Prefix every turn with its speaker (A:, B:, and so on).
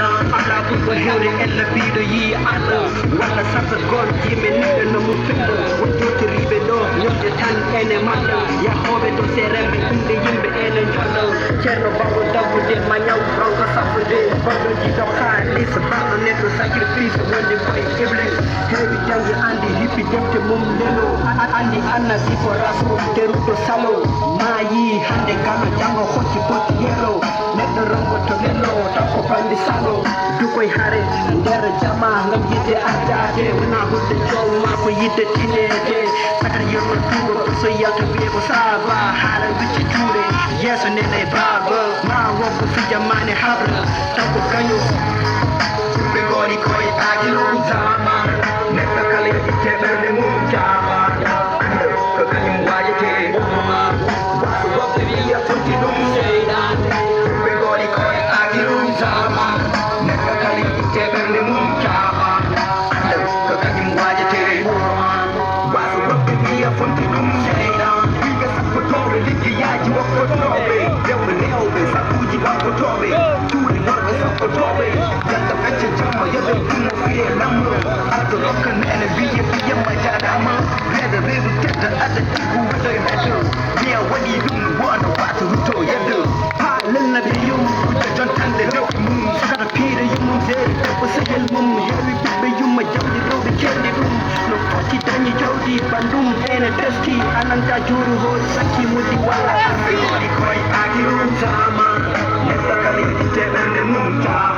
A: seeda ala ɓurgo hewde ella biɗo yi aɗa walla sasa gon yimɓe niɗe no mum fiɗɗo wonjotoriɓe ɗo ñoƴƴe tan ene maɗɗa yahoɓe to seremɓe ɗumde yimɓe ene joɗɗo ceerno bago dabbude ma ñaw ronko sappude goɗɗo jiɗo haalis baɗɗo neɗɗo sacrifice wonde koye iblis heewi jangi andi hippi defte mum lelo andi anna siko rasul teruɗo salo maayi hande galo jango hocci botti yelo neɗɗo rongoto lelo takko bandi salo dukoy haare nder jama ngam yidde addade wona hulde joom ma ko yidde tinede sakata yerno tuuro so yalta wiye ko saba haala wicci juuɗe yeeso nene baaba ma wonko fijamane habra taw ko kañum ɓe goni koye agirum jama neɗɗo kala yitte ɓerde mum jama anda ko kañum wajete waso woɓɓe wiya fonti ɗum seydade ɓe goni koye agirum jama neɗɗo kala yitte ɓerde mum jama anda ko kañum wajete waso woɓɓe wiya fonti ɗum seydade wiɓe sappotoɓe liggiyaji wokkotoɓe rewɓe rewɓe sabuji wakkotoɓe cuuɗi worɓe sokkotoɓe yalla fecce jamma yoɓe ɗummo fiye lamro ardo lokka nene wiye fiyemma jaɗama reede reedu tedda adda tiggu waɗo e heddo miya waɗi ɗum wono wata rutto yeddo ha lelnaɓe yum ɓe jontande rewɓe mum sakata piire yummum seeri debbo sehel mum heewi ɓiɓɓe yumma jawdi rewɓe keɗɗi ɗum no foti dañi jawdi bandum ene deski ananta juuru hoori sakki muddi walla arɓe woni koye akirum jama neɗɗo kala yiɗite ɓerde mum jama